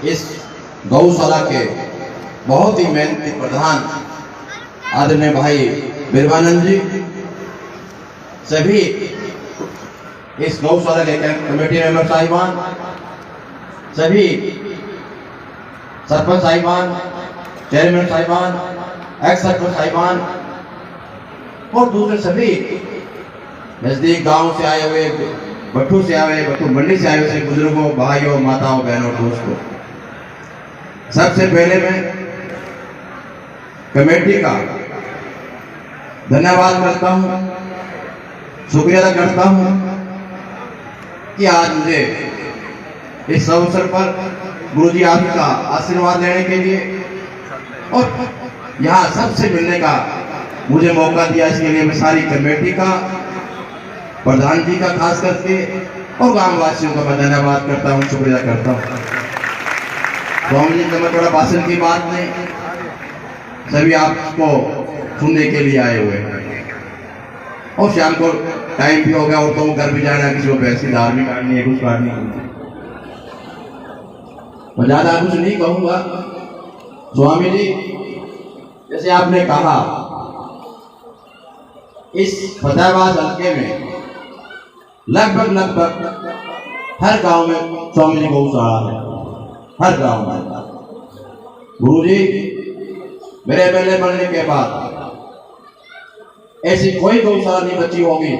इस गौशाला के बहुत ही मेहनती प्रधान आदरणीय भाई बिरवानंद जी, सभी इस गौशाला के कमेटी मेंबर साहिबान, सभी सरपंच साहिबान, चेयरमैन साहिबान, एक्स सरपंच साहिबान और दूसरे सभी नजदीक गांव से आए हुए, भट्टू से आए हुए, भट्टू मंडी से आए हुए सभी बुजुर्गों, भाइयों, माताओं, बहनों, दोस्तों, सबसे पहले मैं कमेटी का धन्यवाद करता हूं, शुक्रिया अदा करता हूं कि आज मुझे इस अवसर पर गुरुजी आपका आशीर्वाद लेने के लिए और यहाँ सबसे मिलने का मुझे मौका दिया। इसके लिए मैं सारी कमेटी का, प्रधान जी का खास करके और गांव वासियों का मैं धन्यवाद करता हूँ, शुक्रिया करता हूँ। स्वामी जी का मैं थोड़ा भाषण की बात नहीं, सभी आपको सुनने के लिए आए हुए हैं और शाम को टाइम भी हो गया और तो घर भी जाना, किसी को पैसे धार भी काटनी है, कुछ काटनी है। मैं ज्यादा कुछ नहीं कहूंगा। स्वामी जी, जैसे आपने कहा, इस फतेहाबाद हल्के में लगभग हर गांव में स्वामी जी गौशाला है, हर गांव में। गुरुजी मेरे एमएलए बनने के बाद ऐसी कोई गौशाला नहीं बची होगी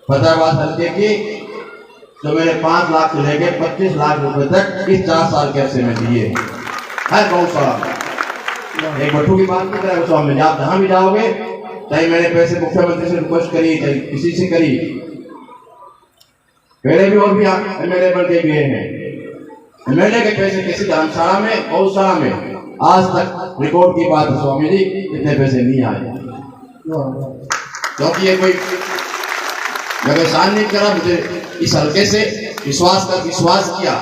फतेहाबाद हल्के की तो मैंने 5 लाख से लेकर 25 लाख रुपए तक इस 4 साल के अरसे में दिए हर गौशाला में। एक भट्टू की बात नहीं करें स्वामी जी, आप जहां भी जाओगे, चाहे मैंने पैसे मुख्यमंत्री से रिक्वेस्ट करी, चाहे किसी से करी, पहले भी और भी एमएलए बन के गए हैं, एमएलए के पैसे किसी धर्मशाला में, गौशाला में आज तक रिकॉर्ड की बात है स्वामी जी, इतने पैसे नहीं आए। क्योंकि ये कोई मैं एहसान नहीं करा, मुझे इस हल्के से विश्वास किया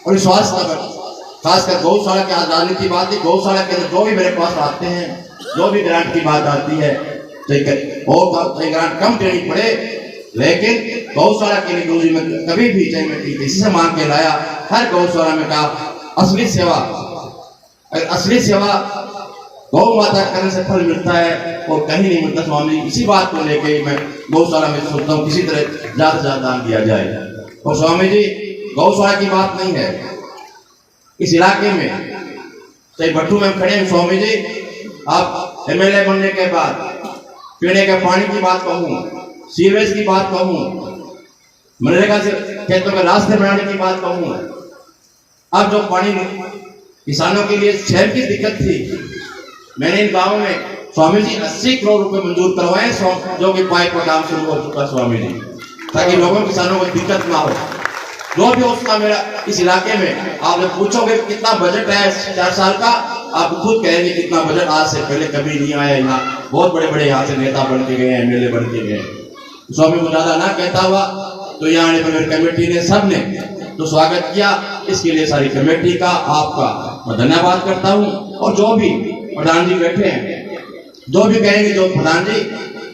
और विश्वास कर खासकर गौशाला की राजनीति बात है। गौशाला के अंदर जो भी मेरे पास आते हैं, जो भी ग्रांट की बात आती है, चाहे ग्रांट कम देनी पड़े, लेकिन गौशाला के लिए गुरुजी में कभी भी, चाहे मैं किसी से मांग के लाया, हर गौशाला में कहा असली सेवा गौ माता करने से फल मिलता है और कहीं नहीं मिलता। स्वामी इसी बात को लेके मैं गौशाला में सोचता हूँ किसी तरह ज्यादा से ज्यादा दान दिया जाए। और स्वामी जी, गौशाला की बात नहीं है, इस इलाके में चाहे भट्टू में खड़े हैं स्वामी जी, आप एमएलए बनने के बाद पीने के पानी की बात कहूँ, सीवरेज की बात कहूँ, मनरेगा से खेतों के रास्ते बनाने की बात कहूँ, अब जो पानी किसानों के लिए शहर की दिक्कत थी, मैंने इन गांवों में स्वामी जी 80 करोड़ रुपए मंजूर करवाए, जो कि पाइप का काम शुरू हो चुका स्वामी जी, ताकि लोगों किसानों को दिक्कत ना हो। जो भी उसका मेरा इस इलाके में आप जब पूछोगे कितना बजट है 4 साल का, आप खुद कहेंगे कितना बजट आज से पहले कभी नहीं आया। यहाँ बहुत बड़े बड़े यहाँ से नेता बन के गए, एमएलए बन के गए। स्वामी को ज्यादा ना कहता हुआ तो यहाँ आने पर कमेटी ने, सबने तो स्वागत किया, इसके लिए सारी कमेटी का आपका मैं धन्यवाद करता हूँ। और जो भी प्रधान जी बैठे हैं, जो भी कहेंगे, जो प्रधान जी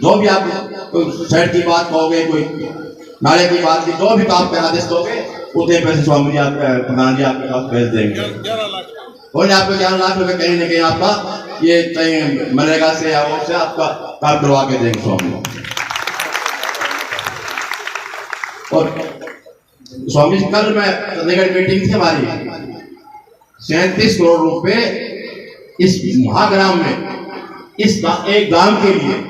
जो भी आप कोई शहर की बात कहोगे, कोई नाले की बात की, जो भी आप पे आदेश दोगे, उतने पैसे स्वामी जी आप प्रधान जी आपके पास भेज देंगे। और आपको 11 लाख रुपए कहीं ना कहीं आपका ये कहीं मनरेगा से या वो से आपका काम करवा के देंगे स्वामी। और स्वामी जी कल मैं चंडीगढ़ मीटिंग थी हमारी, 37 करोड़ रुपए इस महाग्राम में इस एक गांव के लिए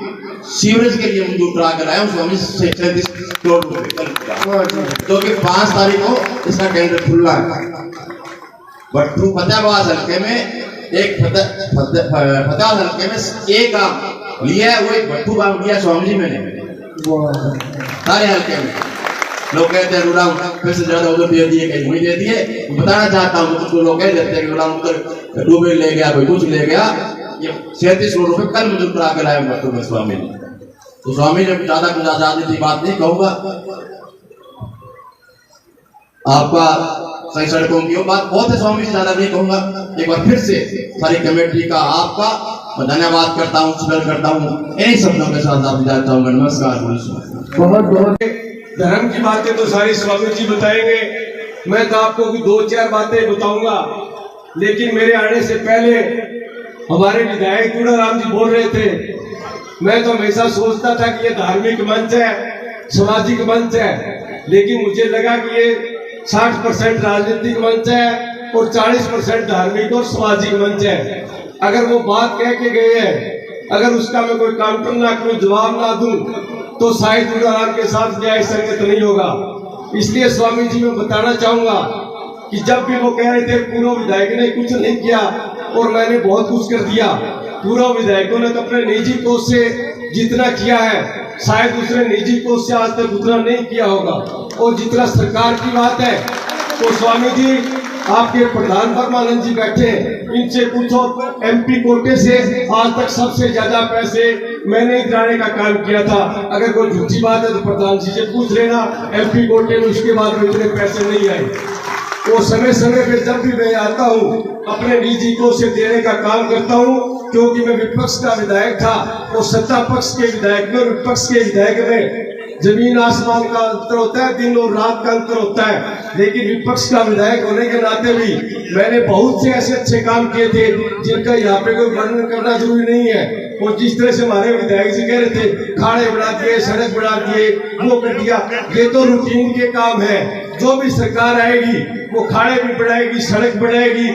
सीवरेज के लिए मंजूर करा कर आया हूँ स्वामी से 37 करोड़ रुपए, जो कि 5 तारीख को इसका टेंडर खुला है। भट्टू फतेहाबाद हल्के में एक फतेहाबाद हल्के में एक गांव लिया है, वो एक भट्टू गांव लिया स्वामी जी मैंने सारे हल्के में। लोग कहते हैं रुलाम फिर से ज्यादा उधर दे दिए, कहीं वही दे दिए। बताना चाहता हूँ कुछ लोग कह देते हैं कि रुलाम उधर डूबे ले गया, कोई कुछ ले गया। ये 37 करोड़ रुपए कल मंजूर करा कर आए भट्टू में स्वामी जी। तो स्वामी जी ज्यादा कुछ आजादी बात नहीं कहूंगा, आपका सही सड़कों की बात बहुत है स्वामी जी, ज्यादा नहीं कहूंगा। एक बार फिर से सारी कमेटी का आपका मैं धन्यवाद करता हूँ, स्मरण करता हूँ। इन्हीं शब्दों के साथ आप जाता हूँ। नमस्कार। बहुत बहुत धर्म की बातें तो सारी स्वामी जी बताएंगे, मैं तो आपको भी 2-4 बातें बताऊंगा, लेकिन मेरे आने से पहले हमारे विधायक गुणाराम जी बोल रहे थे। मैं तो हमेशा सोचता था कि ये धार्मिक मंच है, सामाजिक मंच है, लेकिन मुझे लगा कि ये 60% राजनीतिक मंच है और 40% धार्मिक और सामाजिक मंच है। अगर वो बात कह के गए हैं, अगर उसका मैं कोई काउंटर ना करूं, जवाब ना दूं, तो शायद गुणाराम के साथ न्याय संगत नहीं होगा। इसलिए स्वामी जी मैं बताना चाहूंगा कि जब भी वो कह रहे थे पूर्व विधायक ने कुछ नहीं किया और मैंने बहुत कुछ कर दिया, पूर्व विधायकों ने तो अपने निजी कोष से जितना किया है शायद दूसरे निजी कोष से आज तक उतना नहीं किया होगा। और जितना सरकार की बात है तो स्वामी जी आपके प्रधान परमानंद जी बैठे, इनसे पूछो MP कोटे से आज तक सबसे ज्यादा पैसे मैंने दिलाने का काम किया था। अगर कोई झूठी बात है तो प्रधान जी से पूछ लेना, MP कोटे में उसके बाद में इतने पैसे नहीं आए। वो समय समय पे जब भी मैं आता हूँ अपने निजी को से देने का काम करता हूँ, क्योंकि मैं विपक्ष का विधायक था और सत्ता पक्ष के विधायक में विपक्ष के विधायक में जमीन आसमान का अंतर होता है, दिन और रात का अंतर होता है। लेकिन विपक्ष का विधायक होने के नाते भी मैंने बहुत से ऐसे अच्छे काम किए थे जिनका यहाँ पे कोई वर्णन करना जरूरी नहीं है। और जिस तरह से हमारे विधायक जी कह रहे थे, खाड़े बढ़ा दिए, सड़क बढ़ा दिए, वो कर दिया, ये तो रूटीन के काम है। जो भी सरकार आएगी वो खाड़े भी बढ़ाएगी, सड़क बढ़ाएगी,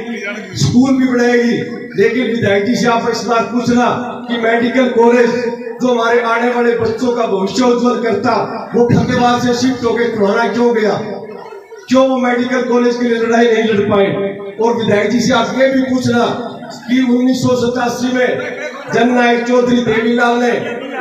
स्कूल भी बढ़ाएगी। लेकिन विधायक जी से आप इस बात पूछना कि मेडिकल कॉलेज जो हमारे आने वाले बच्चों का भविष्य उज्जवल करता, वो फतेहाबाद से शिफ्ट होकर टोहाना क्यों गया? क्यों वो मेडिकल कॉलेज के लिए लड़ाई नहीं लड़ पाए? और विधायक जी से आप ये भी पूछना कि 1987 में जननायक चौधरी देवीलाल ने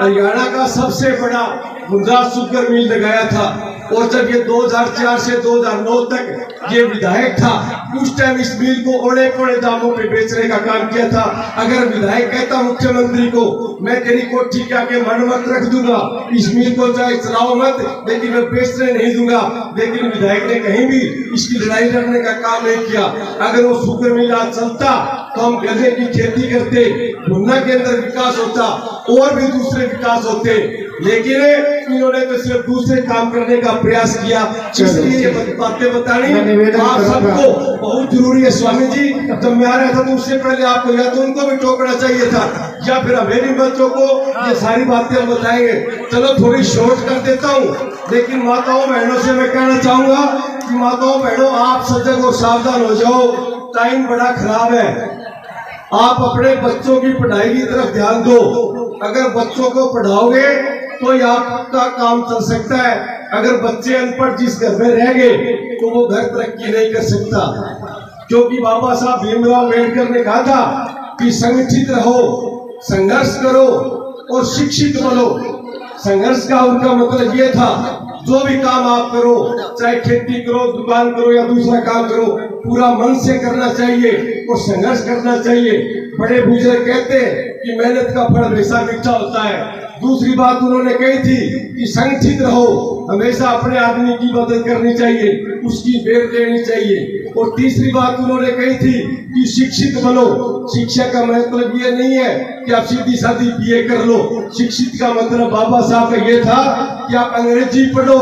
हरियाणा का सबसे बड़ा गुजरात शुगर मिल लगाया था, और जब ये 2004 से 2009 तक ये विधायक था, उस टाइम इस मिल को ओड़े पड़े दामों पे बेचने का काम किया था। अगर विधायक कहता मुख्यमंत्री को मैं तेरी कोठी के आगे मरम्मत रख दूंगा, इस मिल को चाहे चलाओ मत, लेकिन मैं बेचने नहीं दूंगा, लेकिन विधायक ने कहीं भी इसकी लड़ाई लड़ने का काम नहीं किया। अगर वो शुगर मिल आज चलता तो हम गन्ने की खेती करते, भुन्ना के अंदर विकास होता और भी दूसरे विकास होते, लेकिन इन्होंने तो सिर्फ दूसरे काम करने का प्रयास किया। इसलिए ये बातें बतानी आप सबको बहुत जरूरी है। स्वामी जी जब मैं आ रहा था तो उससे पहले आपको या तो उनको भी टोकना चाहिए था या फिर मेरी बच्चों को ये सारी बातें हम बताएंगे। चलो थोड़ी शॉर्ट कर देता हूँ, लेकिन माताओं बहनों से मैं कहना चाहूंगा कि माताओं बहनों आप सजग और सावधान हो जाओ, टाइम बड़ा खराब है। आप अपने बच्चों की पढ़ाई की तरफ ध्यान दो। अगर बच्चों को पढ़ाओगे तो ये आपका काम चल सकता है। अगर बच्चे अनपढ़ जिस घर में रह गए तो वो घर तरक्की नहीं कर सकता, क्योंकि बाबा साहब भीमराव अम्बेडकर ने कहा था कि संगठित रहो, संघर्ष करो और शिक्षित बनो। संघर्ष का उनका मतलब ये था जो भी काम आप करो, चाहे खेती करो, दुकान करो या दूसरा काम करो, पूरा मन से करना चाहिए और संघर्ष करना चाहिए। बड़े बुजुर्ग कहते हैं कि मेहनत का फल हमेशा मीठा होता है। दूसरी बात उन्होंने कही थी कि संगठित रहो, हमेशा अपने आदमी की मदद करनी चाहिए, उसकी बेर देनी चाहिए। और तीसरी बात उन्होंने कही थी कि शिक्षित बनो। शिक्षा का मतलब ये नहीं है कि आप सीधी सादी BA कर लो। शिक्षित का मतलब बाबा साहब का ये था कि आप अंग्रेजी पढ़ो।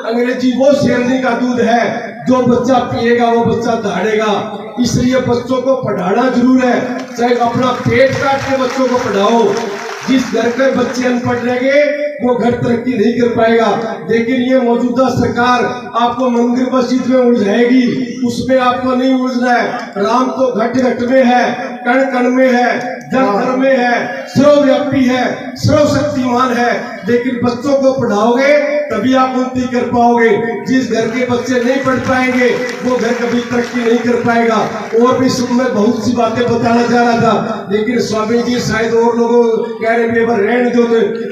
अंग्रेजी वो शेरनी का दूध है, जो बच्चा पिएगा वो बच्चा दहाड़ेगा। इसलिए बच्चों को पढ़ाना जरूर है, चाहे अपना पेट काट के बच्चों को पढ़ाओ। जिस घर के बच्चे अनपढ़ रहेंगे वो घर तरक्की नहीं कर पाएगा। लेकिन ये मौजूदा सरकार आपको मंदिर मस्जिद में उलझाएगी, उसमें आपको नहीं उलझना है। राम तो घट घट में है, कण कण में है, जन घर में है, सर्वव्यापी है, सर्वशक्तिमान है। लेकिन बच्चों को पढ़ाओगे तभी आप उन्नति कर पाओगे। जिस घर के बच्चे नहीं पढ़ पाएंगे वो घर कभी तरक्की नहीं कर पाएगा। और भी मैं बहुत सी बातें बताना चाह रहा था, लेकिन स्वामी जी शायद और लोगों कह रहे रहने दो,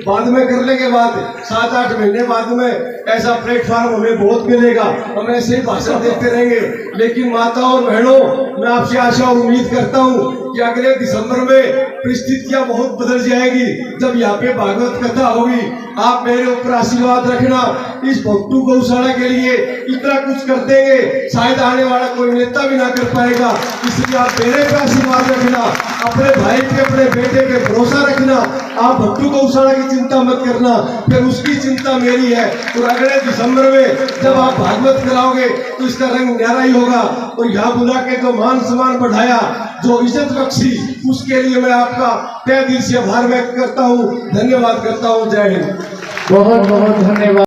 बाद में कर लेंगे बात। 7-8 महीने बाद में ऐसा प्लेटफॉर्म हमें बहुत मिलेगा, हम ऐसे ही भाषण देते रहेंगे। लेकिन माताओं और बहनों, मैं आपसे आशा और उम्मीद करता हूँ कि अगले दिसंबर में परिस्थितियां बहुत बदल जाएगी जब यहाँ पे भागवत कथा होगी। आप मेरे ऊपर आशीर्वाद रखना। इस भक्तू गौशाला के लिए इतना कुछ कर देंगे, शायद आने वाला कोई नेता भी ना कर पाएगा। इसलिए आप मेरे पे आशीर्वाद रखना, अपने भाई पे, अपने बेटे पे भरोसा रखना। आप भक्तू गौशाला की चिंता मत करना, फिर उसकी चिंता मेरी है। और अगले दिसंबर में जब आप भागवत कराओगे तो इसका रंग न्यारा ही होगा। और यहाँ बुला के जो मान सम्मान बढ़ाया, जो इज्जत बख्शी, उसके लिए मैं आपका तहे दिल से आभार व्यक्त करता हूँ, धन्यवाद करता हूँ। जय हिंद। बहुत बहुत धन्यवाद।